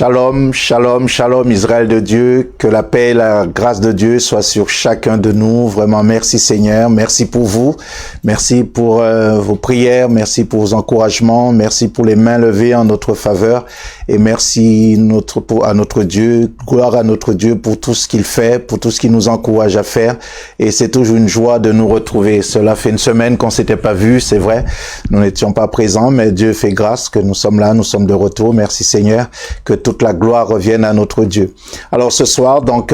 Shalom, shalom, shalom, Israël de Dieu. Que la paix et la grâce de Dieu soient sur chacun de nous. Vraiment, merci Seigneur. Merci pour vous. Merci pour vos prières. Merci pour vos encouragements. Merci pour les mains levées en notre faveur. Et merci à notre Dieu. Gloire à notre Dieu pour tout ce qu'il fait, pour tout ce qu'il nous encourage à faire. Et c'est toujours une joie de nous retrouver. Cela fait une semaine qu'on s'était pas vu, c'est vrai. Nous n'étions pas présents, mais Dieu fait grâce que nous sommes là, nous sommes de retour. Merci Seigneur. Que toute la gloire revienne à notre Dieu. Alors ce soir, donc,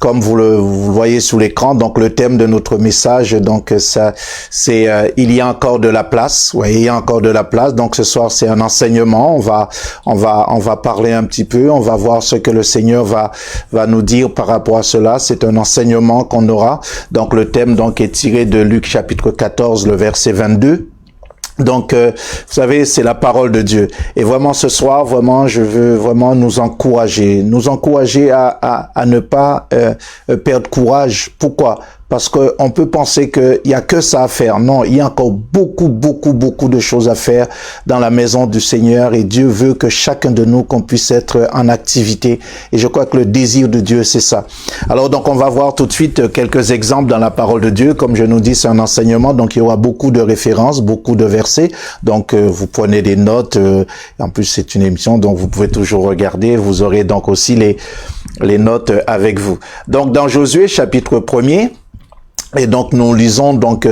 comme vous le voyez sous l'écran, donc le thème de notre message, donc ça, c'est il y a encore de la place. Oui, il y a encore de la place. Donc ce soir, c'est un enseignement. On va parler un petit peu. On va voir ce que le Seigneur va nous dire par rapport à cela. C'est un enseignement qu'on aura. Donc le thème donc est tiré de Luc chapitre 14, le verset 22. Donc, vous savez, c'est la parole de Dieu. Et vraiment, ce soir, vraiment, je veux vraiment nous encourager à ne pas perdre courage. Pourquoi? Parce que on peut penser qu'il y a que ça à faire. Non, il y a encore beaucoup de choses à faire dans la maison du Seigneur et Dieu veut que chacun de nous qu'on puisse être en activité. Et je crois que le désir de Dieu, c'est ça. Alors donc, on va voir tout de suite quelques exemples dans la parole de Dieu. Comme je nous dis, c'est un enseignement, donc il y aura beaucoup de références, beaucoup de versets. Donc, vous prenez des notes. En plus, c'est une émission, donc vous pouvez toujours regarder. Vous aurez donc aussi les notes avec vous. Donc, dans Josué, chapitre 1er, et donc nous lisons donc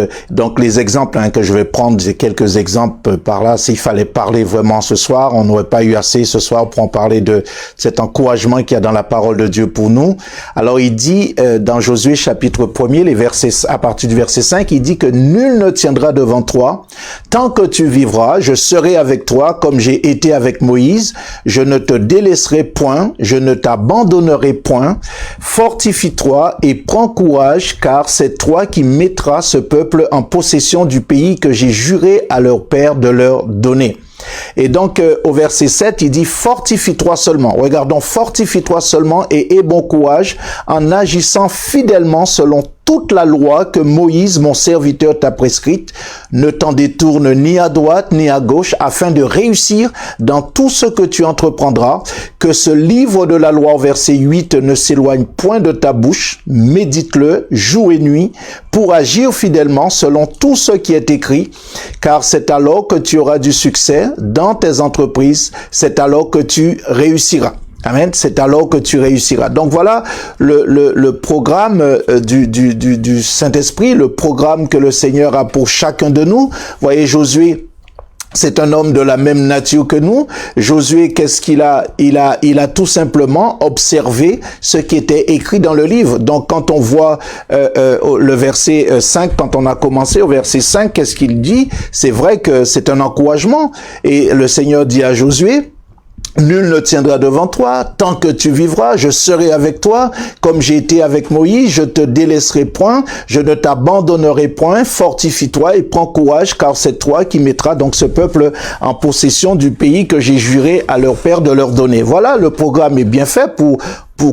les exemples que je vais prendre, j'ai quelques exemples par là. S'il fallait parler vraiment ce soir, on n'aurait pas eu assez ce soir pour en parler de cet encouragement qu'il y a dans la parole de Dieu pour nous. Alors il dit dans Josué chapitre 1er, les versets à partir du verset 5, il dit que nul ne tiendra devant toi tant que tu vivras. Je serai avec toi comme j'ai été avec Moïse. Je ne te délaisserai point, je ne t'abandonnerai point. Fortifie-toi et prends courage, car c'est toi qui mettra ce peuple en possession du pays que j'ai juré à leur père de leur donner. Et donc, au verset 7, il dit « Fortifie-toi seulement ». Regardons, « Fortifie-toi seulement et aie bon courage en agissant fidèlement selon toute la loi que Moïse, mon serviteur, t'a prescrite. Ne t'en détourne ni à droite ni à gauche afin de réussir dans tout ce que tu entreprendras. Que ce livre de la loi, au verset 8, ne s'éloigne point de ta bouche. Médite-le jour et nuit pour agir fidèlement selon tout ce qui est écrit. Car c'est alors que tu auras du succès dans tes entreprises. C'est alors que tu réussiras. Amen. C'est alors que tu réussiras. Donc voilà le programme du Saint-Esprit, le programme que le Seigneur a pour chacun de nous. Voyez, Josué, c'est un homme de la même nature que nous. Josué, qu'est-ce qu'il a? Il a tout simplement observé ce qui était écrit dans le livre. Donc, quand on voit le verset 5, quand on a commencé au verset 5, qu'est-ce qu'il dit? C'est vrai que c'est un encouragement. Et le Seigneur dit à Josué, nul ne tiendra devant toi, tant que tu vivras, je serai avec toi, comme j'ai été avec Moïse, je te délaisserai point, je ne t'abandonnerai point, fortifie-toi et prends courage, car c'est toi qui mettras donc ce peuple en possession du pays que j'ai juré à leur père de leur donner. Voilà, le programme est bien fait pour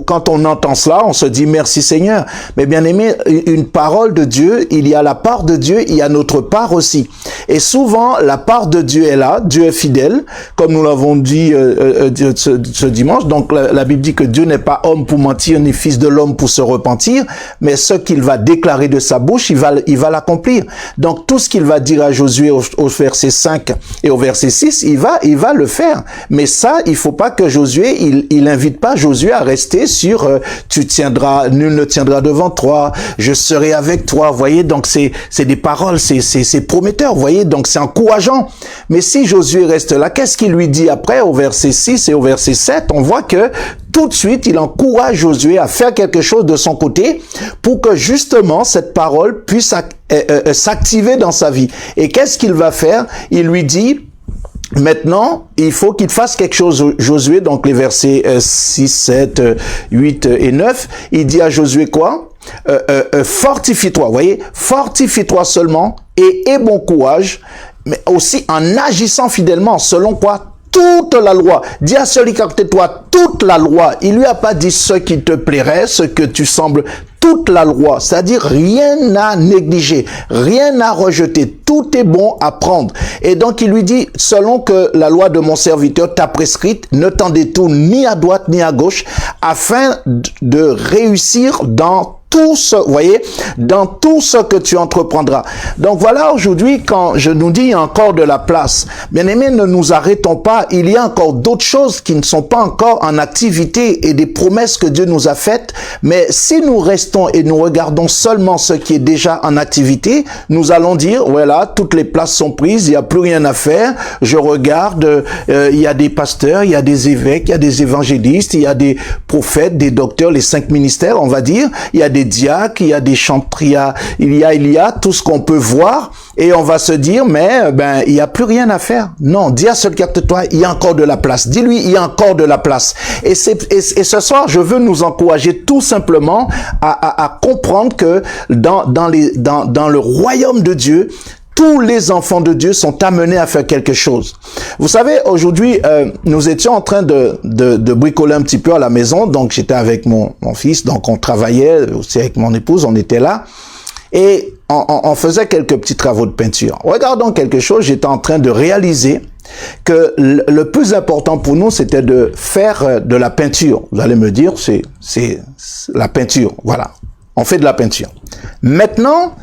quand on entend cela, on se dit merci Seigneur. Mais bien aimé, une parole de Dieu, il y a la part de Dieu, il y a notre part aussi. Et souvent, la part de Dieu est là, Dieu est fidèle, comme nous l'avons dit ce dimanche. Donc la Bible dit que Dieu n'est pas homme pour mentir, ni fils de l'homme pour se repentir, mais ce qu'il va déclarer de sa bouche, il va l'accomplir. Donc tout ce qu'il va dire à Josué au verset 5 et au verset 6, il va le faire. Mais ça, il faut pas que Josué, il invite pas Josué à rester sur tu tiendras, nul ne tiendra devant toi, je serai avec toi. Vous voyez, donc c'est des paroles, c'est prometteur, vous voyez, donc c'est encourageant. Mais si Josué reste là, qu'est-ce qu'il lui dit après au verset 6 et au verset 7? On voit que tout de suite, il encourage Josué à faire quelque chose de son côté pour que justement cette parole puisse s'activer dans sa vie. Et qu'est-ce qu'il va faire? Il lui dit, maintenant, il faut qu'il fasse quelque chose. Josué, donc les versets 6, 7, 8 et 9, il dit à Josué quoi? Fortifie-toi, vous voyez, fortifie-toi seulement et aie bon courage, mais aussi en agissant fidèlement, selon quoi? Toute la loi. Dis à celui qui est à côté de toi, toute la loi. Il lui a pas dit ce qui te plairait, ce que tu sembles. toute la loi, c'est-à-dire rien à négliger, rien à rejeter, tout est bon à prendre. Et donc il lui dit, selon que la loi de mon serviteur t'a prescrite, ne t'en détourne ni à droite ni à gauche, afin de réussir dans tout ce, vous voyez, dans tout ce que tu entreprendras. Donc voilà, aujourd'hui, quand je nous dis il y a encore de la place, bien aimés, ne nous arrêtons pas. Il y a encore d'autres choses qui ne sont pas encore en activité et des promesses que Dieu nous a faites. Mais si nous restons et nous regardons seulement ce qui est déjà en activité, nous allons dire, voilà, toutes les places sont prises, il n'y a plus rien à faire. Je regarde, il y a des pasteurs, il y a des évêques, il y a des évangélistes, il y a des prophètes, des docteurs, les 5 ministères, on va dire, il y a des diacres, il y a des chantres, il y a tout ce qu'on peut voir, et on va se dire, mais il y a plus rien à faire. Non, dis à celui qui est de toi, il y a encore de la place. Dis-lui, il y a encore de la place. Et ce soir, je veux nous encourager tout simplement à comprendre que dans le royaume de Dieu, tous les enfants de Dieu sont amenés à faire quelque chose. Vous savez, aujourd'hui, nous étions en train de bricoler un petit peu à la maison. Donc, j'étais avec mon fils. Donc, on travaillait aussi avec mon épouse. On était là. Et on faisait quelques petits travaux de peinture. Regardons quelque chose. J'étais en train de réaliser que le plus important pour nous, c'était de faire de la peinture. Vous allez me dire, c'est la peinture. Voilà. On fait de la peinture. Maintenant,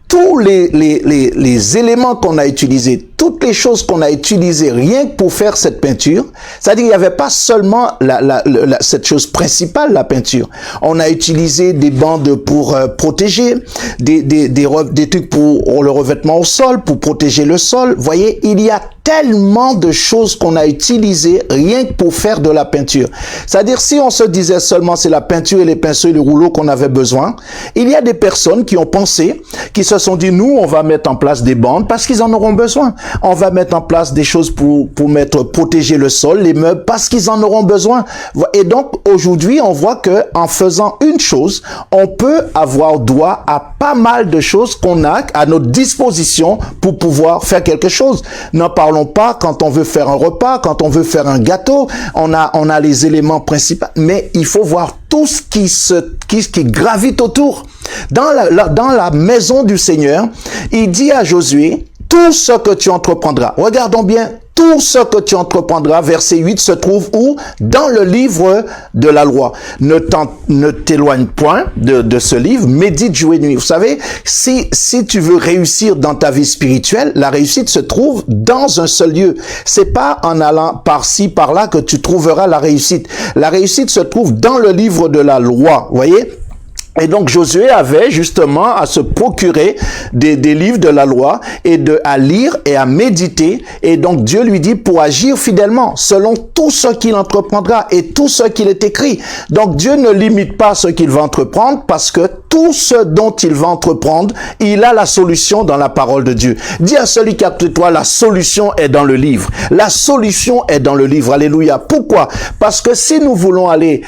tous les éléments qu'on a utilisés, toutes les choses qu'on a utilisées rien que pour faire cette peinture, c'est-à-dire il n'y avait pas seulement cette chose principale, la peinture. On a utilisé des bandes pour protéger, des trucs pour le revêtement au sol, pour protéger le sol. Vous voyez, il y a tellement de choses qu'on a utilisées rien que pour faire de la peinture. C'est-à-dire, si on se disait seulement c'est la peinture et les pinceaux et les rouleaux qu'on avait besoin, il y a des personnes qui ont pensé, qui se sont dit, nous, on va mettre en place des bandes parce qu'ils en auront besoin. On va mettre en place des choses pour protéger le sol, les meubles, parce qu'ils en auront besoin. Et donc, aujourd'hui, on voit que en faisant une chose, on peut avoir droit à pas mal de choses qu'on a à notre disposition pour pouvoir faire quelque chose. N'en parlons pas quand on veut faire un repas, quand on veut faire un gâteau, on a les éléments principaux, mais il faut voir tout ce qui gravite autour. Dans la maison du Seigneur, il dit à Josué, tout ce que tu entreprendras, regardons bien, tout ce que tu entreprendras, verset 8, se trouve où? Dans le livre de la loi. Ne t'éloigne point de ce livre, médite jour et nuit. Vous savez, si tu veux réussir dans ta vie spirituelle, la réussite se trouve dans un seul lieu. C'est pas en allant par-ci, par-là que tu trouveras la réussite. La réussite se trouve dans le livre de la loi, vous voyez? Et donc Josué avait justement à se procurer des livres de la loi et à lire et à méditer. Et donc Dieu lui dit pour agir fidèlement selon tout ce qu'il entreprendra et tout ce qu'il est écrit. Donc Dieu ne limite pas ce qu'il va entreprendre parce que tout ce dont il va entreprendre, il a la solution dans la parole de Dieu. Dis à celui qui a de toi, la solution est dans le livre. La solution est dans le livre. Alléluia. Pourquoi? Parce que si nous voulons aller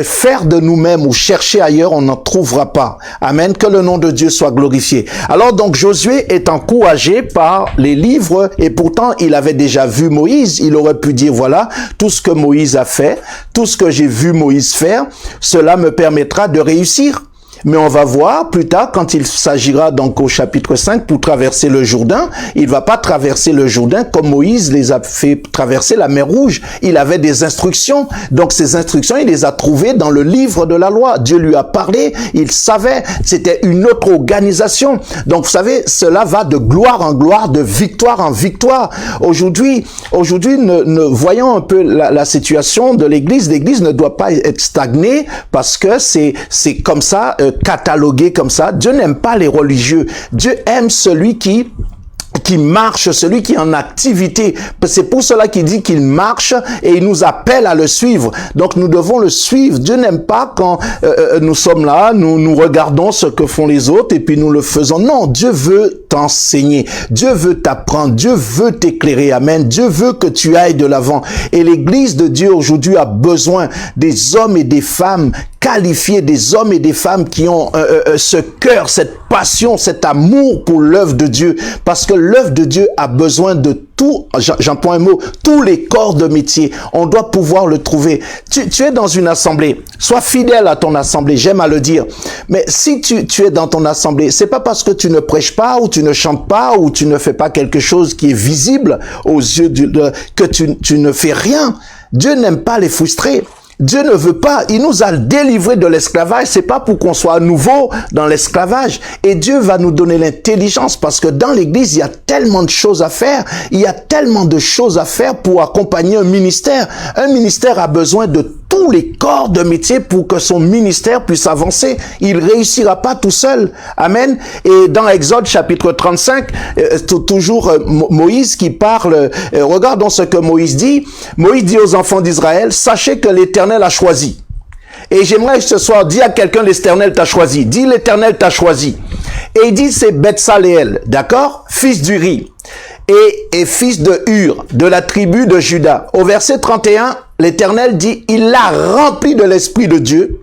faire de nous-mêmes ou chercher ailleurs, on n'en trouvera pas. Amen. Que le nom de Dieu soit glorifié. Alors donc Josué est encouragé par les livres et pourtant il avait déjà vu Moïse. Il aurait pu dire voilà, tout ce que Moïse a fait, tout ce que j'ai vu Moïse faire, cela me permettra de réussir. Mais on va voir plus tard, quand il s'agira donc au chapitre 5 pour traverser le Jourdain, il va pas traverser le Jourdain comme Moïse les a fait traverser la mer Rouge. Il avait des instructions. Donc ces instructions, il les a trouvées dans le livre de la loi. Dieu lui a parlé, il savait, c'était une autre organisation. Donc vous savez, cela va de gloire en gloire, de victoire en victoire. Aujourd'hui, voyons un peu la situation de l'Église. L'Église ne doit pas être stagnée parce que c'est comme ça, catalogué comme ça. Dieu n'aime pas les religieux. Dieu aime celui qui marche, celui qui est en activité. C'est pour cela qu'il dit qu'il marche et il nous appelle à le suivre. Donc nous devons le suivre. Dieu n'aime pas quand nous sommes là, nous regardons ce que font les autres et puis nous le faisons. Non, Dieu veut t'enseigner. Dieu veut t'apprendre. Dieu veut t'éclairer. Amen. Dieu veut que tu ailles de l'avant. Et l'Église de Dieu aujourd'hui a besoin des hommes et des femmes qualifier des hommes et des femmes qui ont ce cœur, cette passion, cet amour pour l'œuvre de Dieu. Parce que l'œuvre de Dieu a besoin de tout, j'emploie un mot, tous les corps de métier. On doit pouvoir le trouver. Tu es dans une assemblée. Sois fidèle à ton assemblée, j'aime à le dire. Mais si tu es dans ton assemblée, c'est pas parce que tu ne prêches pas ou tu ne chantes pas ou tu ne fais pas quelque chose qui est visible aux yeux que tu ne fais rien. Dieu n'aime pas les frustrés. Dieu ne veut pas, il nous a délivrés de l'esclavage, c'est pas pour qu'on soit à nouveau dans l'esclavage. Et Dieu va nous donner l'intelligence parce que dans l'église, il y a tellement de choses à faire, il y a tellement de choses à faire pour accompagner un ministère. Un ministère a besoin de tous les corps de métier pour que son ministère puisse avancer. Il réussira pas tout seul. Amen. Et dans Exode chapitre 35, toujours Moïse qui parle, regardons ce que Moïse dit. Moïse dit aux enfants d'Israël, sachez que l'Éternel a choisi. Et j'aimerais ce soir dire à quelqu'un, l'Éternel t'a choisi. Dis, l'Éternel t'a choisi. Et il dit, c'est Betsaléel, d'accord? Fils d'Uri. Et fils de Hur, de la tribu de Juda. Au verset 31, l'Éternel dit, il l'a rempli de l'Esprit de Dieu,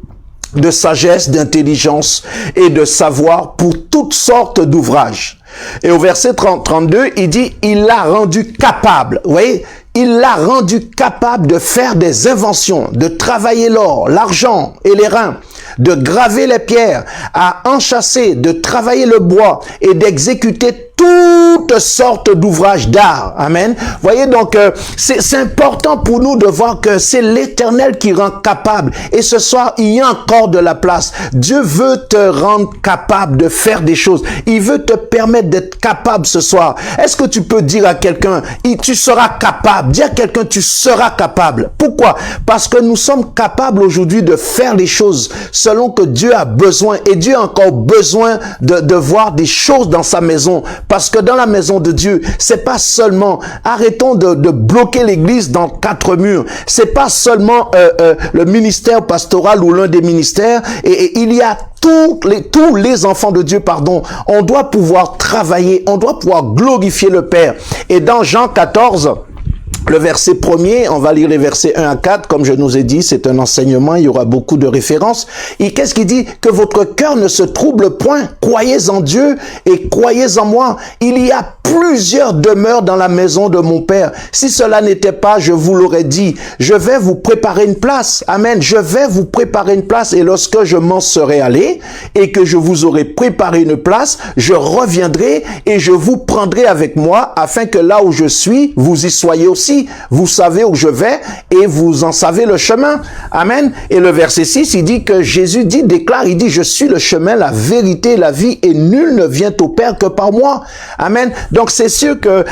de sagesse, d'intelligence et de savoir pour toutes sortes d'ouvrages. Et au verset 32, il dit, il l'a rendu capable. Vous voyez, il l'a rendu capable de faire des inventions, de travailler l'or, l'argent et les reins, de graver les pierres, à enchasser, de travailler le bois et d'exécuter toutes sortes d'ouvrages d'art. Amen. Voyez donc, c'est important pour nous de voir que c'est l'Éternel qui rend capable. Et ce soir, il y a encore de la place. Dieu veut te rendre capable de faire des choses. Il veut te permettre d'être capable ce soir. Est-ce que tu peux dire à quelqu'un, tu seras capable? Dis à quelqu'un, tu seras capable. Pourquoi? Parce que nous sommes capables aujourd'hui de faire les choses selon que Dieu a besoin. Et Dieu a encore besoin de voir des choses dans sa maison. Parce que dans la maison de Dieu, c'est pas seulement, arrêtons de bloquer l'église dans 4 murs. C'est pas seulement le ministère pastoral ou l'un des ministères. Et il y a tous les enfants de Dieu, on doit pouvoir travailler, on doit pouvoir glorifier le Père. Et dans Jean 14, le verset 1er, on va lire les versets 1 à 4, comme je nous ai dit, c'est un enseignement, il y aura beaucoup de références. Et qu'est-ce qu'il dit? Que votre cœur ne se trouble point, croyez en Dieu et croyez en moi. Il y a plusieurs demeures dans la maison de mon Père. Si cela n'était pas, je vous l'aurais dit, je vais vous préparer une place. Amen. Je vais vous préparer une place et lorsque je m'en serai allé et que je vous aurai préparé une place, je reviendrai et je vous prendrai avec moi afin que là où je suis, vous y soyez aussi. Vous savez où je vais et vous en savez le chemin. Amen. Et le verset 6, il dit que Jésus déclare, il dit, je suis le chemin, la vérité, la vie et nul ne vient au Père que par moi. Amen. Donc c'est sûr que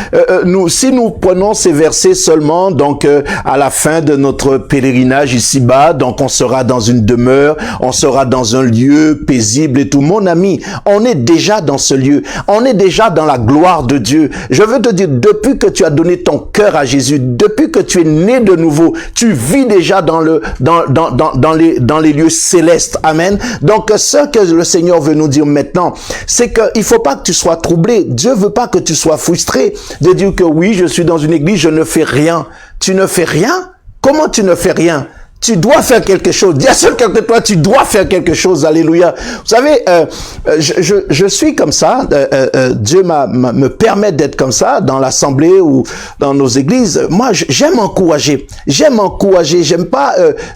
si nous prenons ces versets seulement, donc à la fin de notre pèlerinage ici-bas, donc on sera dans une demeure, on sera dans un lieu paisible et tout. Mon ami, on est déjà dans ce lieu, on est déjà dans la gloire de Dieu. Je veux te dire, depuis que tu as donné ton cœur à Jésus, depuis que tu es né de nouveau, tu vis déjà dans les lieux célestes. Amen. Donc ce que le Seigneur veut nous dire maintenant, c'est qu'il faut pas que tu sois troublé. Dieu veut pas que tu sois frustré de dire que oui, je suis dans une église, je ne fais rien. Tu ne fais rien? Comment tu ne fais rien? Tu dois faire quelque chose. Dis à quelqu'un de toi, tu dois faire quelque chose. Alléluia. Vous savez, je suis comme ça. Dieu me permet d'être comme ça dans l'assemblée ou dans nos églises. Moi, j'aime encourager. J'aime pas.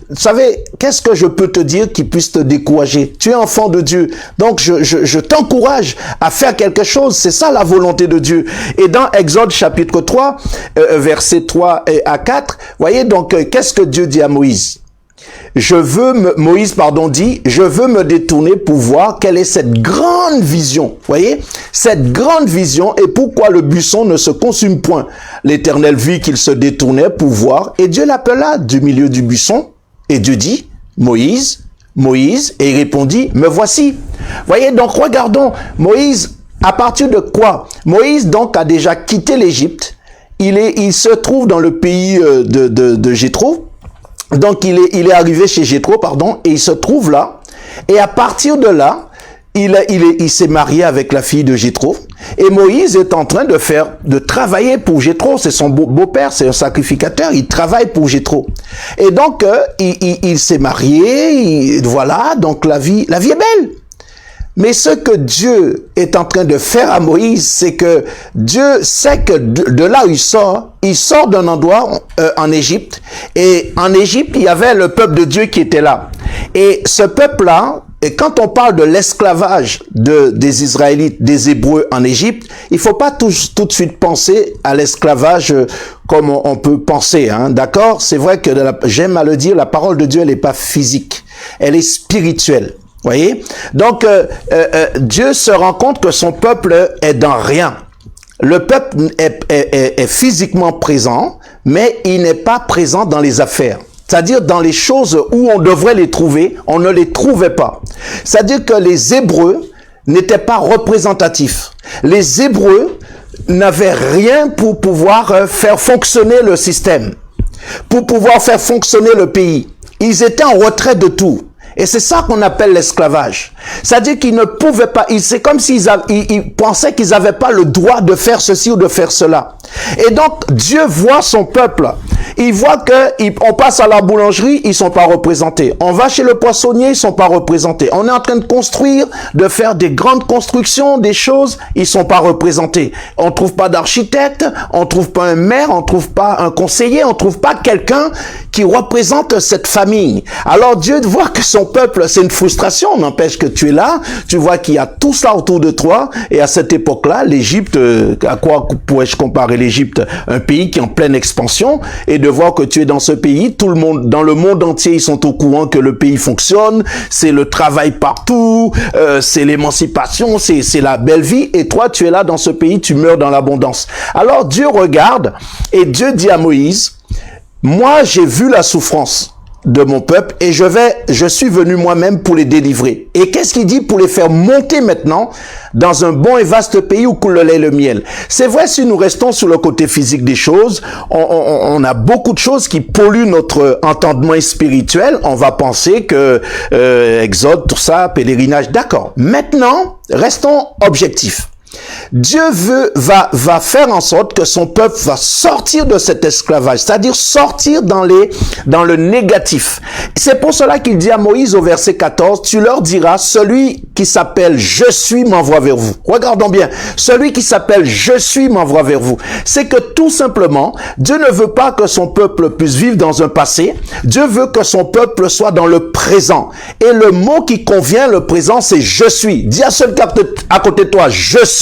Vous savez, qu'est-ce que je peux te dire qui puisse te décourager? Tu es enfant de Dieu. Donc, je t'encourage à faire quelque chose. C'est ça la volonté de Dieu. Et dans Exode chapitre 3, versets 3 à 4, voyez donc, qu'est-ce que Dieu dit à Moïse? Moïse dit, je veux me détourner pour voir quelle est cette grande vision. Voyez, cette grande vision et pourquoi le buisson ne se consume point. L'Éternel vit qu'il se détournait pour voir et Dieu l'appela du milieu du buisson et Dieu dit, Moïse, Moïse, et il répondit, me voici. Voyez, donc regardons, Moïse, à partir de quoi? Moïse donc a déjà quitté l'Égypte. Il se trouve dans le pays de Jéthro. Donc, il est arrivé chez Jéthro, et il se trouve là. Et à partir de là, il s'est marié avec la fille de Jéthro. Et Moïse est en train de travailler pour Jéthro. C'est son beau-père, c'est un sacrificateur. Il travaille pour Jéthro. Et donc, il s'est marié. Voilà, donc la vie est belle. Mais ce que Dieu est en train de faire à Moïse, c'est que Dieu sait que de là où il sort d'un endroit en Égypte. Et en Égypte, il y avait le peuple de Dieu qui était là. Et ce peuple-là, et quand on parle de l'esclavage des Israélites, des Hébreux en Égypte, il faut pas tout de suite penser à l'esclavage comme on peut penser, hein, d'accord? C'est vrai que j'aime à le dire, la parole de Dieu, elle n'est pas physique, elle est spirituelle. Voyez? Donc, Dieu se rend compte que son peuple est dans rien. Le peuple est physiquement présent, mais il n'est pas présent dans les affaires. C'est-à-dire dans les choses où on devrait les trouver, on ne les trouvait pas. C'est-à-dire que les Hébreux n'étaient pas représentatifs. Les Hébreux n'avaient rien pour pouvoir faire fonctionner le système, pour pouvoir faire fonctionner le pays. Ils étaient en retrait de tout. Et c'est ça qu'on appelle l'esclavage. C'est-à-dire qu'ils ne pouvaient pas, c'est comme s'ils pensaient qu'ils n'avaient pas le droit de faire ceci ou de faire cela. Et donc, Dieu voit son peuple. Il voit qu'on passe à la boulangerie, ils sont pas représentés. On va chez le poissonnier, ils sont pas représentés. On est en train de construire, de faire des grandes constructions, des choses, ils sont pas représentés. On trouve pas d'architecte, on trouve pas un maire, on trouve pas un conseiller, on trouve pas quelqu'un qui représente cette famille. Alors Dieu voit que son peuple, c'est une frustration, n'empêche que tu es là, tu vois qu'il y a tout ça autour de toi, et à cette époque-là, l'Égypte, à quoi pourrais-je comparer l'Égypte? Un pays qui est en pleine expansion, et de voir que tu es dans ce pays, tout le monde, dans le monde entier, ils sont au courant que le pays fonctionne, c'est le travail partout, c'est l'émancipation, c'est la belle vie, et toi, tu es là dans ce pays, tu meurs dans l'abondance. Alors Dieu regarde, et Dieu dit à Moïse, moi, j'ai vu la souffrance de mon peuple et je suis venu moi-même pour les délivrer. Et qu'est-ce qu'il dit pour les faire monter maintenant dans un bon et vaste pays où coule le lait et le miel? C'est vrai, si nous restons sur le côté physique des choses, on a beaucoup de choses qui polluent notre entendement spirituel. On va penser que Exode, tout ça, pèlerinage, d'accord. Maintenant, restons objectifs. Dieu va faire en sorte que son peuple va sortir de cet esclavage, c'est-à-dire sortir dans le négatif. C'est pour cela qu'il dit à Moïse au verset 14, tu leur diras, celui qui s'appelle je suis m'envoie vers vous. Regardons bien, celui qui s'appelle je suis m'envoie vers vous. C'est que tout simplement, Dieu ne veut pas que son peuple puisse vivre dans un passé, Dieu veut que son peuple soit dans le présent. Et le mot qui convient, le présent, c'est je suis. Dis à celui à côté de toi, je suis.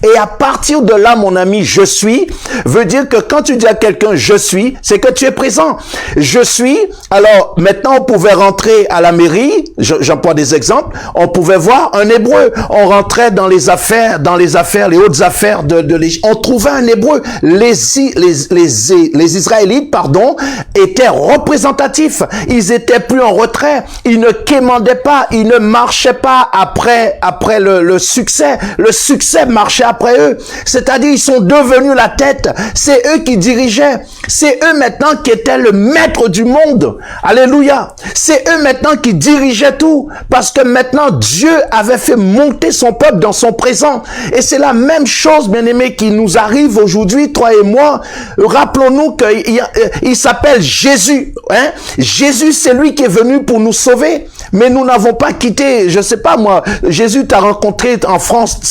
Et à partir de là, mon ami, je suis, veut dire que quand tu dis à quelqu'un je suis, c'est que tu es présent. Je suis, alors maintenant on pouvait rentrer à la mairie, j'emploie des exemples, on pouvait voir un Hébreu, on rentrait dans les affaires, les hautes affaires de l'Égypte, on trouvait un Hébreu. Les Israélites, étaient représentatifs, ils étaient plus en retrait, ils ne quémandaient pas, ils ne marchaient pas après le succès marchaient après eux. C'est-à-dire, ils sont devenus la tête. C'est eux qui dirigeaient. C'est eux maintenant qui étaient le maître du monde. Alléluia. C'est eux maintenant qui dirigeaient tout. Parce que maintenant, Dieu avait fait monter son peuple dans son présent. Et c'est la même chose, bien-aimés, qui nous arrive aujourd'hui, toi et moi. Rappelons-nous qu'il s'appelle Jésus. Hein? Jésus, c'est lui qui est venu pour nous sauver. Mais nous n'avons pas quitté, je sais pas moi, Jésus t'a rencontré en France,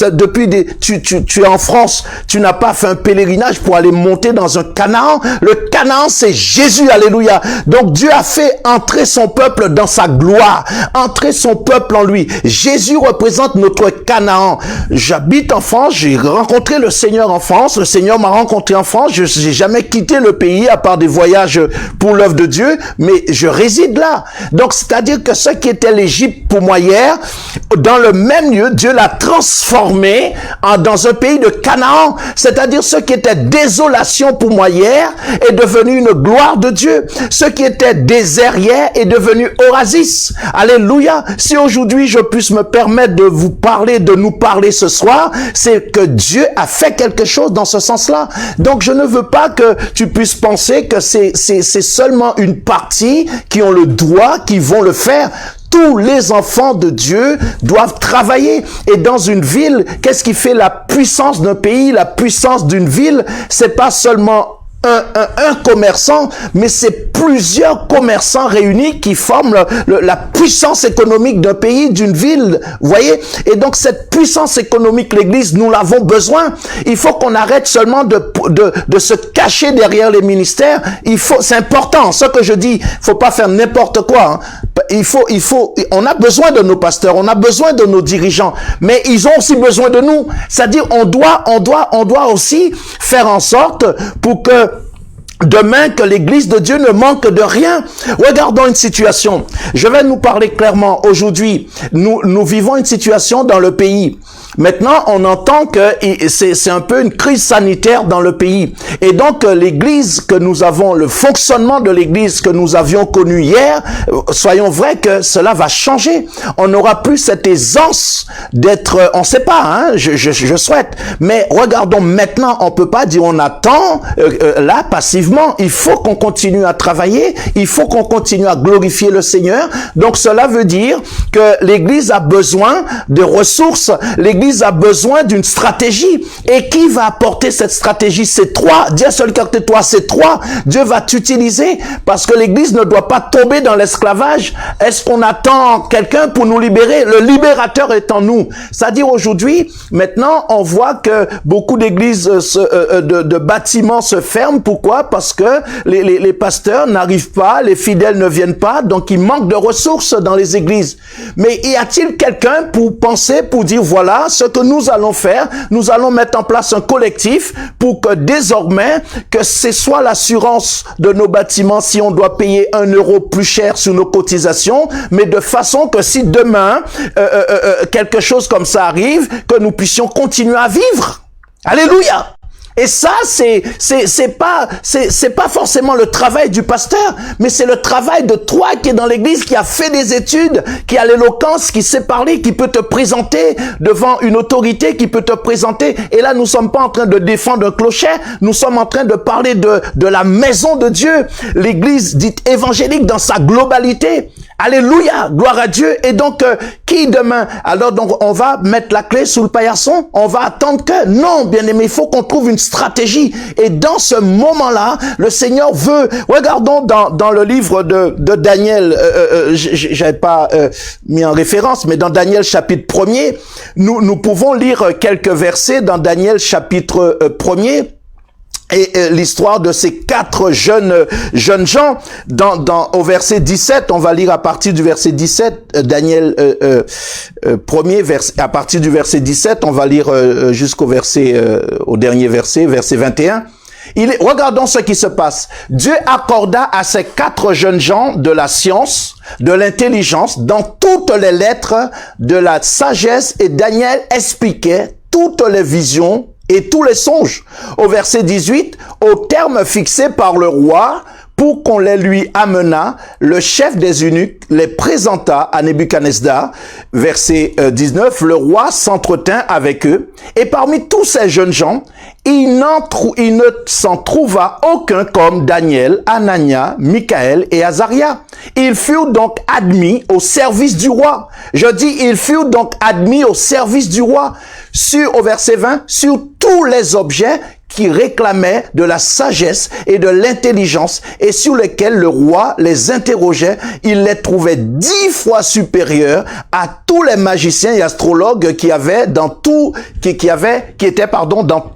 tu es en France, tu n'as pas fait un pèlerinage pour aller monter dans un Canaan. Le Canaan, c'est Jésus, alléluia. Donc Dieu a fait entrer son peuple dans sa gloire, entrer son peuple en lui. Jésus représente notre Canaan. J'habite en France, j'ai rencontré le Seigneur en France, le Seigneur m'a rencontré en France, je n'ai jamais quitté le pays à part des voyages pour l'œuvre de Dieu, mais je réside là. Donc c'est-à-dire que ce qui était l'Égypte pour moi hier, dans le même lieu, Dieu l'a transformé dans un pays de Canaan, c'est-à-dire ce qui était désolation pour moi hier est devenu une gloire de Dieu. Ce qui était désert hier est devenu oasis. Alléluia. Si aujourd'hui je puisse me permettre de vous parler, de nous parler ce soir, c'est que Dieu a fait quelque chose dans ce sens-là. Donc je ne veux pas que tu puisses penser que c'est seulement une partie qui ont le droit, qui vont le faire. tous les enfants de Dieu doivent travailler. Et dans une ville, qu'est-ce qui fait la puissance d'un pays, la puissance d'une ville? C'est pas seulement un commerçant, mais c'est plusieurs commerçants réunis qui forment la puissance économique d'un pays, d'une ville, vous voyez? Et donc cette puissance économique, l'Église, nous l'avons besoin. Il faut qu'on arrête seulement de se cacher derrière les ministères. C'est important, ce que je dis, faut pas faire n'importe quoi, hein. On a besoin de nos pasteurs, on a besoin de nos dirigeants, mais ils ont aussi besoin de nous. C'est-à-dire, on doit aussi faire en sorte pour que demain, que l'Église de Dieu ne manque de rien. Regardons une situation. Je vais nous parler clairement. Aujourd'hui, nous vivons une situation dans le pays. Maintenant, on entend que c'est un peu une crise sanitaire dans le pays. Et donc, l'Église que nous avons, le fonctionnement de l'Église que nous avions connu hier, soyons vrais que cela va changer. On n'aura plus cette aisance d'être, on sait pas, hein, je souhaite. Mais regardons maintenant, on peut pas dire on attend là passivement. Il faut qu'on continue à travailler, il faut qu'on continue à glorifier le Seigneur. Donc cela veut dire que l'Église a besoin de ressources, l'Église a besoin d'une stratégie. Et qui va apporter cette stratégie? C'est toi. Dis à celui qui est à côté de toi, c'est toi. Dieu va t'utiliser parce que l'Église ne doit pas tomber dans l'esclavage. Est-ce qu'on attend quelqu'un pour nous libérer? Le libérateur est en nous. C'est-à-dire aujourd'hui, maintenant, on voit que beaucoup d'églises, de bâtiments se ferment. Pourquoi? Parce que les pasteurs n'arrivent pas, les fidèles ne viennent pas, donc il manque de ressources dans les églises. Mais y a-t-il quelqu'un pour penser, pour dire voilà ce que nous allons faire? Nous allons mettre en place un collectif pour que désormais, que ce soit l'assurance de nos bâtiments si on doit payer 1 euro plus cher sur nos cotisations, mais de façon que si demain quelque chose comme ça arrive, que nous puissions continuer à vivre. Alléluia! Et ça, c'est pas forcément le travail du pasteur, mais c'est le travail de toi qui est dans l'église, qui a fait des études, qui a l'éloquence, qui sait parler, qui peut te présenter devant une autorité, qui peut te présenter. Et là, nous sommes pas en train de défendre un clocher, nous sommes en train de parler de la maison de Dieu, l'église dite évangélique dans sa globalité. Alléluia, gloire à Dieu. Et donc, qui demain? Alors, donc, on va mettre la clé sous le paillasson? On va attendre que? Non, bien aimé, il faut qu'on trouve une stratégie. Et dans ce moment-là, le Seigneur veut... Regardons dans le livre de Daniel, j'avais pas mis en référence, mais dans Daniel chapitre 1er, nous pouvons lire quelques versets dans Daniel chapitre 1er. Et l'histoire de ces 4 jeunes gens au verset 17, on va lire à partir du verset 17, Daniel premier verset, à partir du verset 17, on va lire jusqu'au au dernier verset 21. Regardons ce qui se passe. Dieu accorda à ces 4 jeunes gens de la science, de l'intelligence, dans toutes les lettres, de la sagesse, et Daniel expliquait toutes les visions et tous les songes. Au verset 18, au terme fixé par le roi, pour qu'on les lui amenât, le chef des eunuques les présenta à Nebuchadnezzar. Verset 19, le roi s'entretint avec eux, et parmi tous ces jeunes gens, il ne s'en trouva aucun comme Daniel, Anania, Michaël et Azaria. Ils furent donc admis au service du roi. Je dis, ils furent donc admis au service du roi. Au verset 20, sur tous les objets qui réclamaient de la sagesse et de l'intelligence et sur lesquels le roi les interrogeait, il les trouvait 10 fois supérieurs à tous les magiciens et astrologues qui étaient dans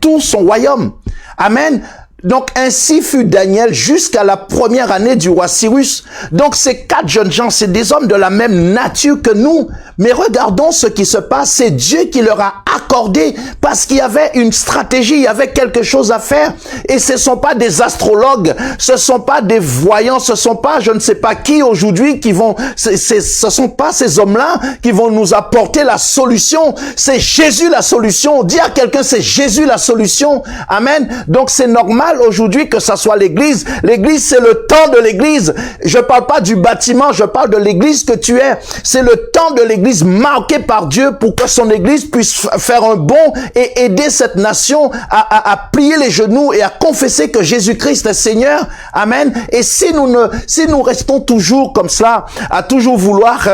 tout son royaume. Amen. Donc, ainsi fut Daniel jusqu'à la première année du roi Cyrus. Donc, ces 4 jeunes gens, c'est des hommes de la même nature que nous. Mais regardons ce qui se passe. C'est Dieu qui leur a accordé parce qu'il y avait une stratégie, il y avait quelque chose à faire. Et ce ne sont pas des astrologues, ce ne sont pas des voyants, ce ne sont pas je ne sais pas qui aujourd'hui qui vont... ce ne sont pas ces hommes-là qui vont nous apporter la solution. C'est Jésus la solution. Dis à quelqu'un, c'est Jésus la solution. Amen. Donc, c'est normal aujourd'hui que ça soit l'église. L'église, c'est le temps de l'église. Je parle pas du bâtiment, je parle de l'église que tu es. C'est le temps de l'église marqué par Dieu pour que son église puisse faire faire un bond et aider cette nation à plier les genoux et à confesser que Jésus-Christ est Seigneur. Amen. Et si nous restons toujours comme cela, à toujours vouloir,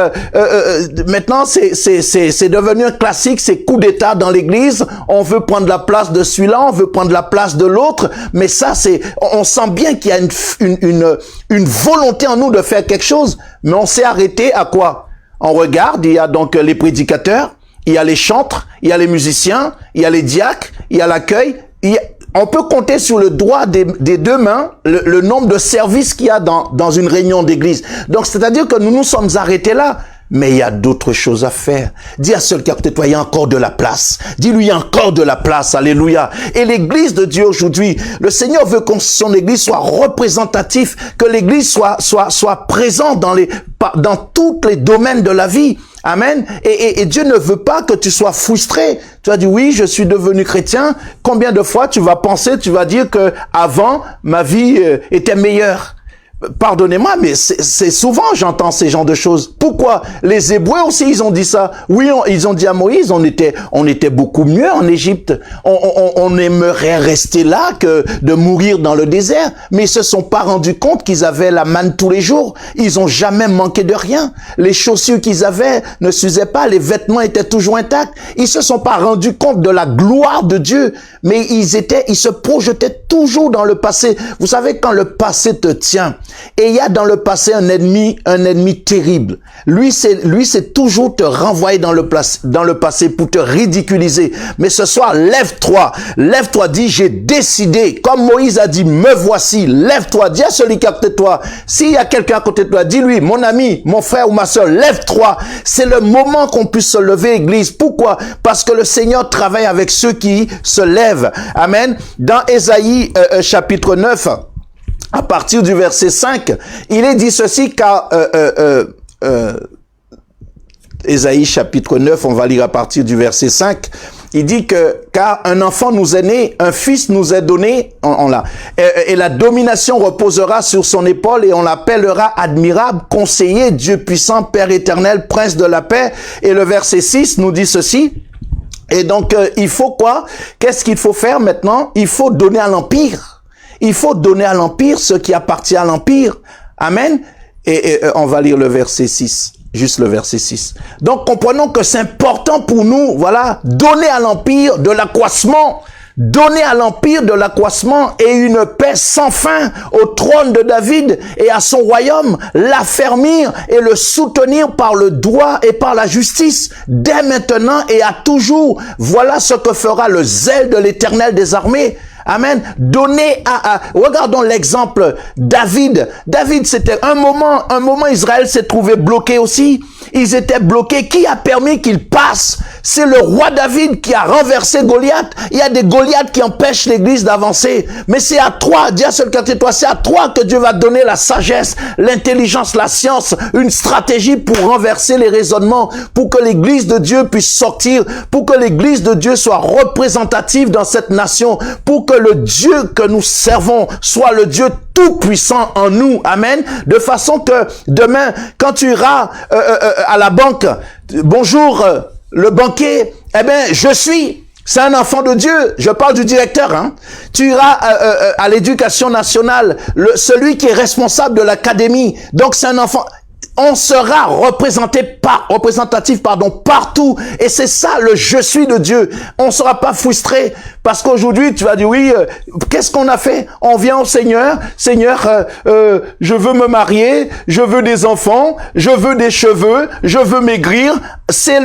maintenant c'est devenu un classique, c'est coup d'État dans l'Église. On veut prendre la place de celui-là, on veut prendre la place de l'autre. Mais ça, on sent bien qu'il y a une volonté en nous de faire quelque chose. Mais on s'est arrêté à quoi? On regarde, il y a donc les prédicateurs, il y a les chantres, il y a les musiciens, il y a les diacres, il y a l'accueil. On peut compter sur le doigt des deux mains le nombre de services qu'il y a dans une réunion d'église. Donc, c'est-à-dire que nous nous sommes arrêtés là. Mais il y a d'autres choses à faire. Dis à celui qui est à côté de toi, il y a encore de la place. Dis-lui, il y a encore de la place. Alléluia. Et l'église de Dieu aujourd'hui, le Seigneur veut que son église soit représentative, que l'église soit présente dans tous les domaines de la vie. Amen. Et Dieu ne veut pas que tu sois frustré. Tu vas dire, oui, je suis devenu chrétien. Combien de fois tu vas penser, tu vas dire que avant ma vie était meilleure? Pardonnez-moi, mais c'est souvent j'entends ces genres de choses. Pourquoi? Les Hébreux aussi, ils ont dit ça. Oui, ils ont dit à Moïse, on était beaucoup mieux en Égypte. On aimerait rester là que de mourir dans le désert. Mais ils se sont pas rendus compte qu'ils avaient la manne tous les jours. Ils ont jamais manqué de rien. Les chaussures qu'ils avaient ne s'usaient pas. Les vêtements étaient toujours intacts. Ils se sont pas rendus compte de la gloire de Dieu. Mais ils se projetaient toujours dans le passé. Vous savez, quand le passé te tient, et il y a dans le passé un ennemi terrible. Lui, c'est toujours te renvoyer dans le passé pour te ridiculiser. Mais ce soir, lève-toi, dis, j'ai décidé, comme Moïse a dit, me voici, lève-toi, dis à celui qui est à côté de toi. S'il y a quelqu'un à côté de toi, dis-lui, mon ami, mon frère ou ma soeur, lève-toi. C'est le moment qu'on puisse se lever, Église. Pourquoi? Parce que le Seigneur travaille avec ceux qui se lèvent. Amen. Dans Ésaïe chapitre 9, à partir du verset 5, il est dit ceci, car Ésaïe chapitre 9, on va lire à partir du verset 5, il dit que, car un enfant nous est né, un fils nous est donné, et la domination reposera sur son épaule, et on l'appellera admirable, conseiller, Dieu puissant, Père éternel, prince de la paix. Et le verset 6 nous dit ceci. Et donc, il faut quoi? Qu'est-ce qu'il faut faire maintenant? Il faut donner à l'Empire. Il faut donner à l'Empire ce qui appartient à l'Empire. Amen. Et on va lire le verset 6. Juste le verset 6. Donc, comprenons que c'est important pour nous, voilà, donner à l'Empire de l'accroissement. Donner à l'Empire de l'accroissement et une paix sans fin au trône de David et à son royaume, l'affermir et le soutenir par le droit et par la justice, dès maintenant et à toujours. Voilà ce que fera le zèle de l'Éternel des armées. Amen. Donner regardons l'exemple David. David, c'était un moment Israël s'est trouvé bloqué aussi. Ils étaient bloqués. Qui a permis qu'ils passent? C'est le roi David qui a renversé Goliath. Il y a des Goliaths qui empêchent l'église d'avancer. Mais c'est à toi, dis à celui qui est à toi, c'est à toi que Dieu va donner la sagesse, l'intelligence, la science, une stratégie pour renverser les raisonnements, pour que l'église de Dieu puisse sortir, pour que l'église de Dieu soit représentative dans cette nation, pour que le Dieu que nous servons soit le Dieu tout-puissant en nous. Amen. De façon que demain, quand tu iras à la banque, bonjour, le banquier, eh bien, je suis... C'est un enfant de Dieu. Je parle du directeur. Hein. Tu iras à l'éducation nationale, celui qui est responsable de l'académie. Donc, c'est un enfant... On sera représentatif partout. Et c'est ça le je suis de Dieu. On ne sera pas frustré parce qu'aujourd'hui tu vas dire oui, qu'est-ce qu'on a fait? On vient au Seigneur, je veux me marier, je veux des enfants, je veux des cheveux, je veux maigrir. C'est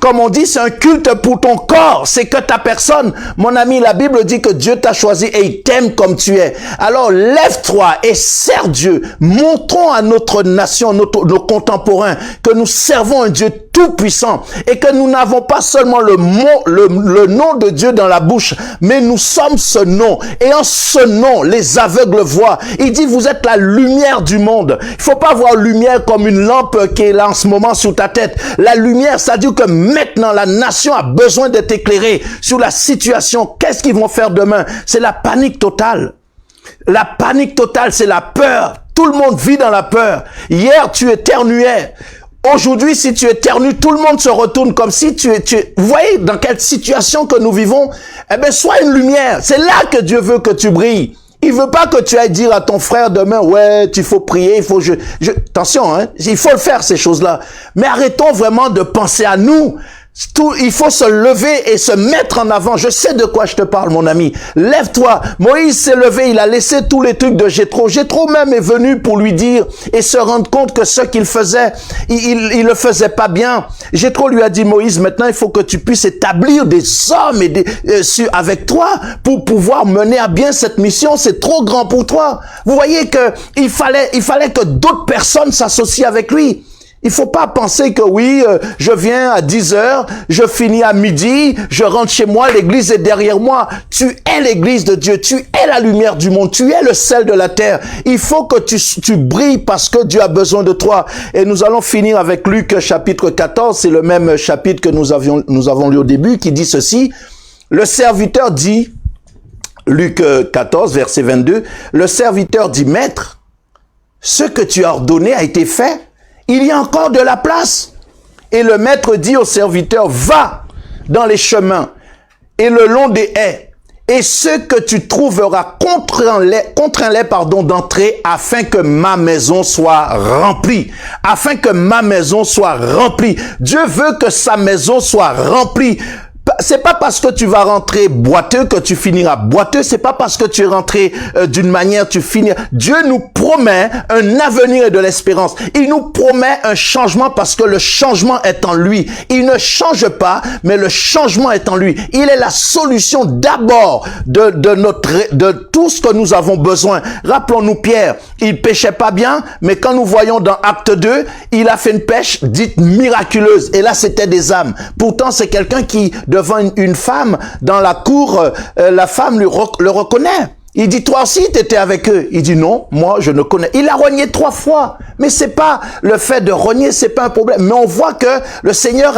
comme on dit, c'est un culte pour ton corps, c'est que ta personne. Mon ami, la Bible dit que Dieu t'a choisi et il t'aime comme tu es. Alors lève-toi et sers Dieu. Montrons à notre nation, nos contemporains, que nous servons un Dieu tout-puissant et que nous n'avons pas seulement le nom de Dieu dans la bouche, mais nous sommes ce nom. Et en ce nom, les aveugles voient. Il dit, vous êtes la lumière du monde. Il faut pas voir lumière comme une lampe qui est là en ce moment sur ta tête. La lumière, ça dit que maintenant, la nation a besoin d'être éclairée sur la situation. Qu'est-ce qu'ils vont faire demain? C'est la panique totale. La panique totale, c'est la peur. Tout le monde vit dans la peur. Hier, tu éternuais. Aujourd'hui, si tu éternues, tout le monde se retourne comme si vous voyez dans quelle situation que nous vivons? Eh bien, sois une lumière. C'est là que Dieu veut que tu brilles. Il veut pas que tu ailles dire à ton frère demain, ouais, il faut prier, il faut attention, hein, il faut le faire, ces choses-là. Mais arrêtons vraiment de penser à nous. Il faut se lever et se mettre en avant. Je sais de quoi je te parle, mon ami. Lève-toi. Moïse s'est levé, il a laissé tous les trucs de Jéthro. Jéthro même est venu pour lui dire et se rendre compte que ce qu'il faisait, il le faisait pas bien. Jéthro lui a dit, Moïse, maintenant il faut que tu puisses établir des hommes et avec toi pour pouvoir mener à bien cette mission. C'est trop grand pour toi. Vous voyez que il fallait que d'autres personnes s'associent avec lui. Il faut pas penser que oui, je viens à 10h, je finis à midi, je rentre chez moi, l'église est derrière moi. Tu es l'église de Dieu, tu es la lumière du monde, tu es le sel de la terre. Il faut que tu brilles parce que Dieu a besoin de toi. Et nous allons finir avec Luc chapitre 14, c'est le même chapitre que nous avons lu au début, qui dit ceci. Le serviteur dit, Luc 14, verset 22, le serviteur dit, Maître, ce que tu as ordonné a été fait. Il y a encore de la place. Et le maître dit au serviteur, va dans les chemins et le long des haies. Et ce que tu trouveras, contrains-les, d'entrer afin que ma maison soit remplie. Afin que ma maison soit remplie. Dieu veut que sa maison soit remplie. C'est pas parce que tu vas rentrer boiteux que tu finiras boiteux. C'est pas parce que tu es rentré d'une manière tu finiras. Dieu nous promet un avenir et de l'espérance. Il nous promet un changement parce que le changement est en lui. Il ne change pas, mais le changement est en lui. Il est la solution d'abord de tout ce que nous avons besoin. Rappelons-nous Pierre, il pêchait pas bien, mais quand nous voyons dans Acte 2, il a fait une pêche dite miraculeuse. Et là, c'était des âmes. Pourtant, c'est quelqu'un qui devant une femme dans la cour, la femme le reconnaît. Il dit, toi aussi, tu étais avec eux. Il dit, non, moi, je ne connais. Il a rogné 3 fois. Mais c'est pas le fait de rogner, c'est pas un problème. Mais on voit que le Seigneur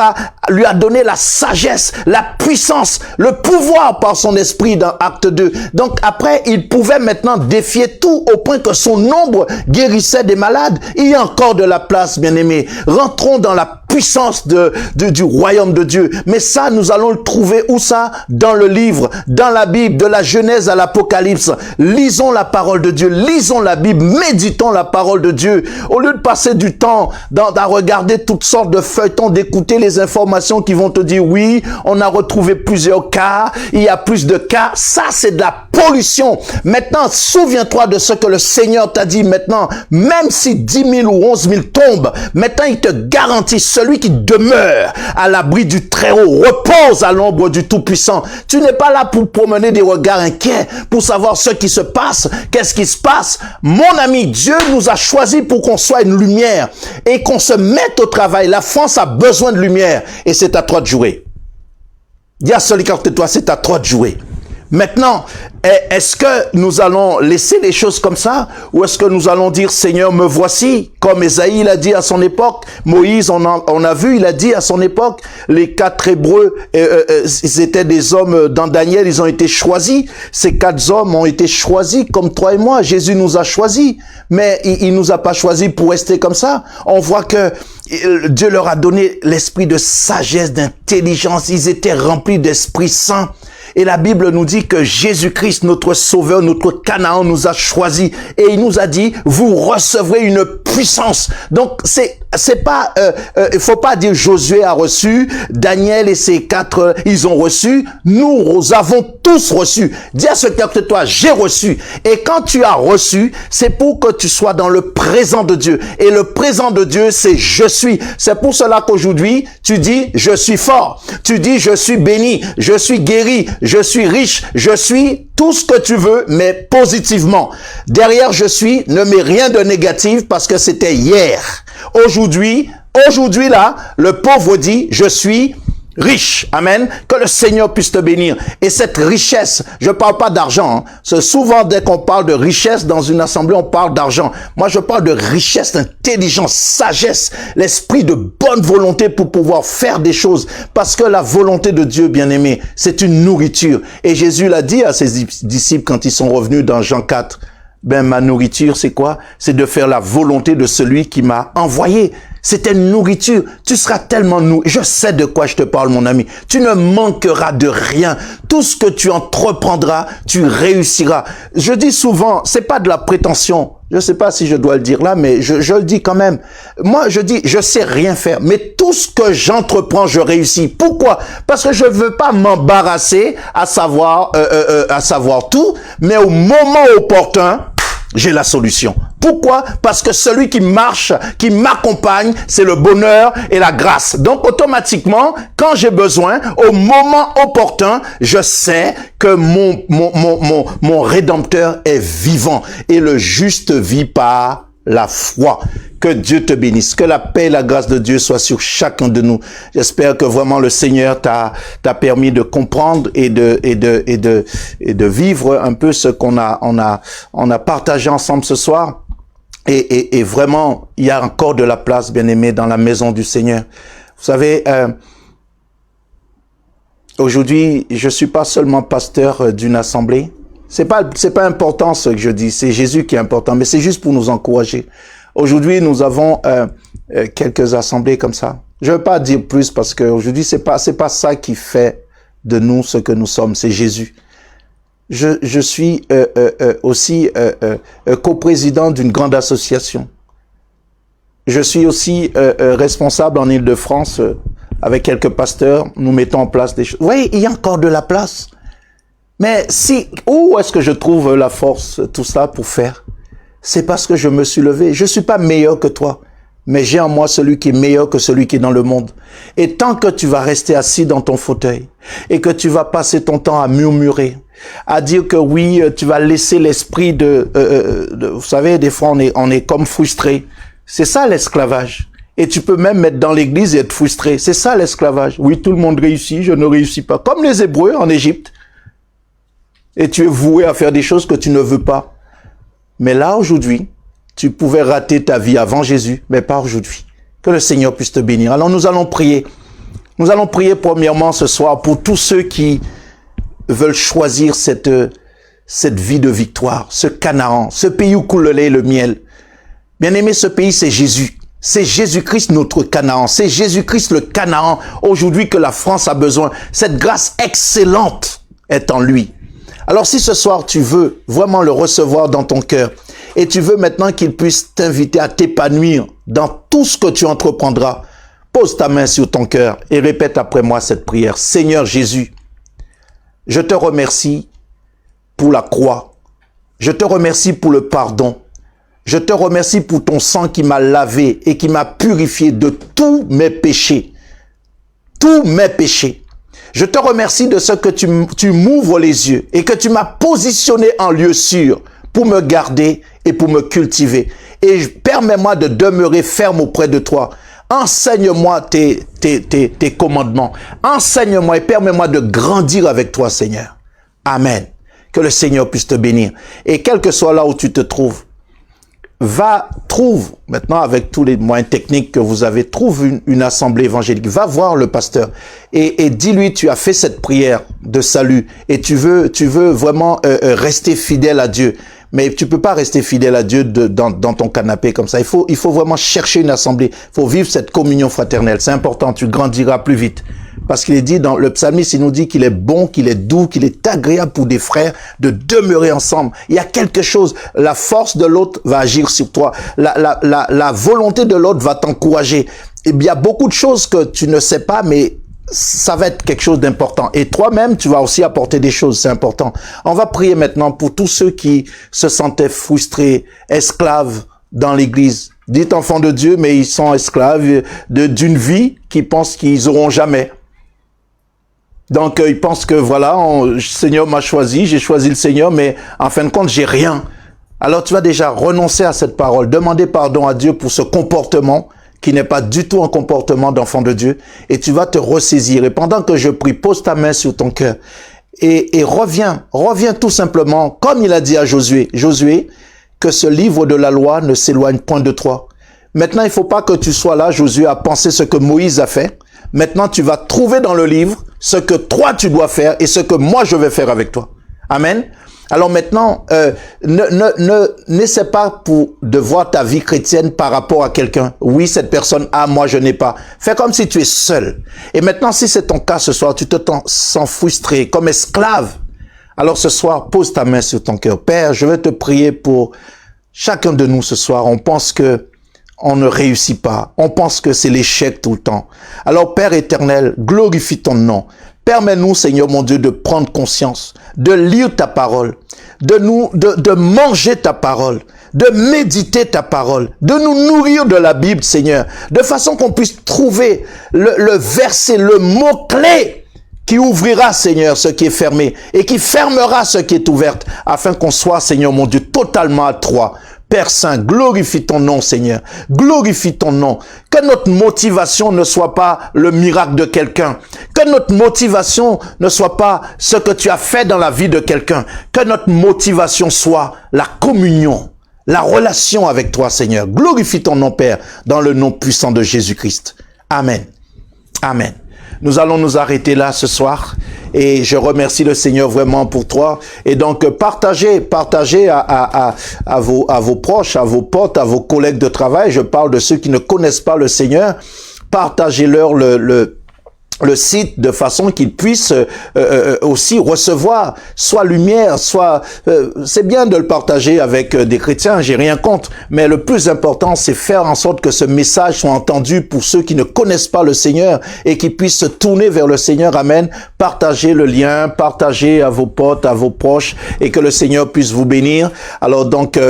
lui a donné la sagesse, la puissance, le pouvoir par son esprit dans Acte 2. Donc après, il pouvait maintenant défier tout au point que son ombre guérissait des malades. Il y a encore de la place, bien-aimés. Rentrons dans la puissance du royaume de Dieu. Mais ça, nous allons le trouver où ça? Dans le livre, dans la Bible, de la Genèse à l'Apocalypse. Lisons la parole de Dieu, lisons la Bible, méditons la parole de Dieu. Au lieu de passer du temps à regarder toutes sortes de feuilletons, d'écouter les informations qui vont te dire, oui, on a retrouvé plusieurs cas, il y a plus de cas. Ça, c'est de la pollution. Maintenant, souviens-toi de ce que le Seigneur t'a dit maintenant. Même si 10 000 ou 11 000 tombent, maintenant, il te garantit, celui qui demeure à l'abri du Très-Haut repose à l'ombre du Tout-Puissant. Tu n'es pas là pour promener des regards inquiets, pour savoir ce qui se passe, qu'est-ce qui se passe. Mon ami, Dieu nous a choisis pour qu'on soit une lumière et qu'on se mette au travail. La France a besoin de lumière et c'est à toi de jouer. Dis à celui qui est à côté de toi, c'est à toi de jouer. Maintenant, est-ce que nous allons laisser les choses comme ça ou est-ce que nous allons dire, Seigneur, me voici, comme Ésaïe l'a dit à son époque, Moïse, on a vu, il a dit à son époque, les 4 Hébreux, ils étaient des hommes dans Daniel, ils ont été choisis. Ces 4 hommes ont été choisis comme toi et moi. Jésus nous a choisis, mais il nous a pas choisis pour rester comme ça. On voit que Dieu leur a donné l'esprit de sagesse, d'intelligence. Ils étaient remplis d'Esprit Saint. Et la Bible nous dit que Jésus-Christ, notre Sauveur, notre Canaan, nous a choisis. Et il nous a dit, vous recevrez une puissance. Donc, c'est pas, il faut pas dire Josué a reçu, Daniel et ses 4, ils ont reçu. Nous avons tous reçu. Dis à ce qui est à côté de toi, j'ai reçu. Et quand tu as reçu, c'est pour que tu sois dans le présent de Dieu. Et le présent de Dieu, c'est je suis. C'est pour cela qu'aujourd'hui, tu dis, je suis fort. Tu dis, je suis béni, je suis guéri, je suis riche, je suis tout ce que tu veux, mais positivement. Derrière je suis, ne mets rien de négatif parce que c'était hier. Aujourd'hui là, le pauvre dit, je suis riche. Amen. Que le Seigneur puisse te bénir. Et cette richesse, je parle pas d'argent. Hein. C'est souvent dès qu'on parle de richesse dans une assemblée, on parle d'argent. Moi, je parle de richesse, d'intelligence, sagesse, l'esprit de bonne volonté pour pouvoir faire des choses. Parce que la volonté de Dieu, bien-aimé, c'est une nourriture. Et Jésus l'a dit à ses disciples quand ils sont revenus dans Jean 4. Ben, ma nourriture, c'est quoi? C'est de faire la volonté de celui qui m'a envoyé. C'était une nourriture. Tu seras tellement nourri. Je sais de quoi je te parle, mon ami. Tu ne manqueras de rien. Tout ce que tu entreprendras, tu réussiras. Je dis souvent, c'est pas de la prétention. Je sais pas si je dois le dire là, mais je le dis quand même. Moi, je dis, je sais rien faire, mais tout ce que j'entreprends, je réussis. Pourquoi? Parce que je veux pas m'embarrasser à savoir tout, mais au moment opportun, j'ai la solution. Pourquoi? Parce que celui qui marche, qui m'accompagne, c'est le bonheur et la grâce. Donc, automatiquement, quand j'ai besoin, au moment opportun, je sais que mon Rédempteur est vivant. Et le juste vit par la foi. Que Dieu te bénisse. Que la paix et la grâce de Dieu soient sur chacun de nous. J'espère que vraiment le Seigneur t'a permis de comprendre et de vivre un peu ce qu'on a partagé ensemble ce soir. Et vraiment, il y a encore de la place, bien-aimé, dans la maison du Seigneur. Vous savez, aujourd'hui, je suis pas seulement pasteur d'une assemblée. C'est pas important ce que je dis. C'est Jésus qui est important, mais c'est juste pour nous encourager. Aujourd'hui, nous avons quelques assemblées comme ça. Je veux pas dire plus parce que aujourd'hui, c'est pas ça qui fait de nous ce que nous sommes. C'est Jésus. Je suis aussi coprésident d'une grande association. Je suis aussi responsable en Île-de-France avec quelques pasteurs. Nous mettons en place des choses. Vous voyez, il y a encore de la place. Mais où est-ce que je trouve la force, tout ça pour faire? C'est parce que je me suis levé. Je suis pas meilleur que toi, mais j'ai en moi celui qui est meilleur que celui qui est dans le monde. Et tant que tu vas rester assis dans ton fauteuil et que tu vas passer ton temps à murmurer, à dire que oui, tu vas laisser l'esprit vous savez, des fois on est comme frustré. C'est ça l'esclavage. Et tu peux même être dans l'église et être frustré. C'est ça l'esclavage. Oui, tout le monde réussit, je ne réussis pas. Comme les Hébreux en Égypte. Et tu es voué à faire des choses que tu ne veux pas. Mais là, aujourd'hui, tu pouvais rater ta vie avant Jésus, mais pas aujourd'hui. Que le Seigneur puisse te bénir. Alors, nous allons prier. Nous allons prier premièrement ce soir pour tous ceux qui veulent choisir cette vie de victoire, ce Canaan, ce pays où coule le lait et le miel. Bien-aimé, ce pays, c'est Jésus. C'est Jésus-Christ notre Canaan. C'est Jésus-Christ le Canaan aujourd'hui que la France a besoin. Cette grâce excellente est en lui. Alors si ce soir tu veux vraiment le recevoir dans ton cœur et tu veux maintenant qu'il puisse t'inviter à t'épanouir dans tout ce que tu entreprendras, pose ta main sur ton cœur et répète après moi cette prière. Seigneur Jésus, je te remercie pour la croix. Je te remercie pour le pardon. Je te remercie pour ton sang qui m'a lavé et qui m'a purifié de tous mes péchés. Tous mes péchés. Je te remercie de ce que tu m'ouvres les yeux et que tu m'as positionné en lieu sûr pour me garder et pour me cultiver. Et permets-moi de demeurer ferme auprès de toi. Enseigne-moi tes commandements. Enseigne-moi et permets-moi de grandir avec toi, Seigneur. Amen. Que le Seigneur puisse te bénir. Et quel que soit là où tu te trouves, trouve, maintenant avec tous les moyens techniques que vous avez, trouve une assemblée évangélique, va voir le pasteur et dis-lui, tu as fait cette prière de salut et tu veux vraiment rester fidèle à Dieu. Mais tu peux pas rester fidèle à Dieu dans ton canapé comme ça. Il faut vraiment chercher une assemblée. Il faut vivre cette communion fraternelle. C'est important, tu grandiras plus vite. Parce qu'il est dit dans le psalmiste, il nous dit qu'il est bon, qu'il est doux, qu'il est agréable pour des frères de demeurer ensemble. Il y a quelque chose, la force de l'autre va agir sur toi. La volonté de l'autre va t'encourager. Et bien, il y a beaucoup de choses que tu ne sais pas, mais ça va être quelque chose d'important. Et toi-même, tu vas aussi apporter des choses, c'est important. On va prier maintenant pour tous ceux qui se sentaient frustrés, esclaves dans l'église. Dites enfants de Dieu, mais ils sont esclaves d'une vie qu'ils pensent qu'ils auront jamais. Donc, ils pensent que voilà, le Seigneur m'a choisi, j'ai choisi le Seigneur, mais en fin de compte, j'ai rien. Alors, tu vas déjà renoncer à cette parole, demander pardon à Dieu pour ce comportement qui n'est pas du tout un comportement d'enfant de Dieu, et tu vas te ressaisir. Et pendant que je prie, pose ta main sur ton cœur et reviens tout simplement, comme il a dit à Josué, que ce livre de la loi ne s'éloigne point de toi. Maintenant, il faut pas que tu sois là, Josué, à penser ce que Moïse a fait. Maintenant, tu vas trouver dans le livre ce que toi tu dois faire et ce que moi je vais faire avec toi. Amen. Alors maintenant, n'essaie pas de voir ta vie chrétienne par rapport à quelqu'un. Oui, cette personne a, moi je n'ai pas. Fais comme si tu es seul. Et maintenant, si c'est ton cas ce soir, tu te sens frustré, comme esclave. Alors ce soir, pose ta main sur ton cœur. Père, je vais te prier pour chacun de nous ce soir. On pense que on ne réussit pas. On pense que c'est l'échec tout le temps. Alors Père éternel, glorifie ton nom. Permets-nous, Seigneur mon Dieu, de prendre conscience, de lire ta parole, de manger ta parole, de méditer ta parole, de nous nourrir de la Bible, Seigneur, de façon qu'on puisse trouver le verset, le mot-clé qui ouvrira, Seigneur, ce qui est fermé et qui fermera ce qui est ouvert, afin qu'on soit, Seigneur mon Dieu, totalement à toi. Père Saint, glorifie ton nom, Seigneur. Glorifie ton nom. Que notre motivation ne soit pas le miracle de quelqu'un. Que notre motivation ne soit pas ce que tu as fait dans la vie de quelqu'un. Que notre motivation soit la communion, la relation avec toi, Seigneur. Glorifie ton nom, Père, dans le nom puissant de Jésus-Christ. Amen. Amen. Nous allons nous arrêter là ce soir et je remercie le Seigneur vraiment pour toi. Et donc, partagez à vos proches, à vos potes, à vos collègues de travail. Je parle de ceux qui ne connaissent pas le Seigneur. Partagez-leur le site de façon qu'ils puissent aussi recevoir soit lumière, soit c'est bien de le partager avec des chrétiens, j'ai rien contre, mais le plus important c'est faire en sorte que ce message soit entendu pour ceux qui ne connaissent pas le Seigneur et qui puissent se tourner vers le Seigneur. Amen. Partagez le lien, partagez à vos potes, à vos proches et que le Seigneur puisse vous bénir. Alors donc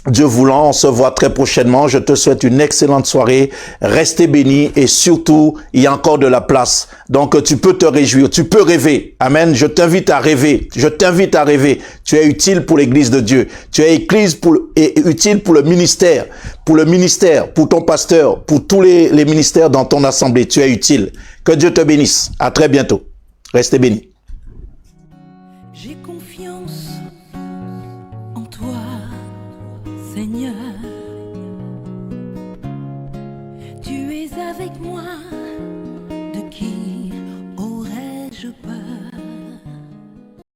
Dieu voulant, on se voit très prochainement. Je te souhaite une excellente soirée. Restez bénis et surtout, il y a encore de la place. Donc, tu peux te réjouir, tu peux rêver. Amen. Je t'invite à rêver. Je t'invite à rêver. Tu es utile pour l'Église de Dieu. Tu es utile pour le ministère, pour ton pasteur, pour tous les ministères dans ton assemblée. Tu es utile. Que Dieu te bénisse. À très bientôt. Restez bénis. J'ai confiance en toi, Seigneur.